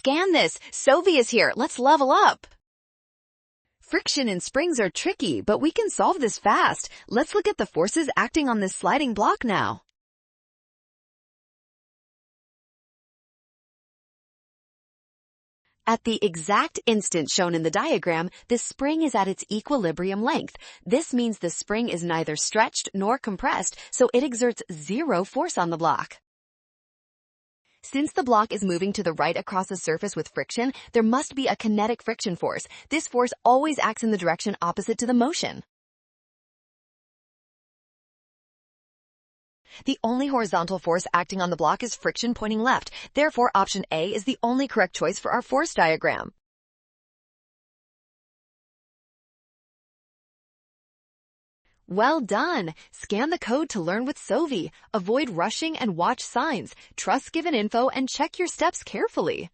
scan this. Sovi is here. Let's level up. Friction and springs are tricky, but we can solve this fast. Let's look at the forces acting on this sliding block now. At the exact instant shown in the diagram, the spring is at its equilibrium length. This means the spring is neither stretched nor compressed, so it exerts zero force on the block. Since the block is moving to the right across the surface with friction, there must be a kinetic friction force. This force always acts in the direction opposite to the motion. The only horizontal force acting on the block is friction pointing left. Therefore, option A is the only correct choice for our force diagram. Well done! Scan the code to learn with Sovi. Avoid rushing and watch signs. Trust given info and check your steps carefully.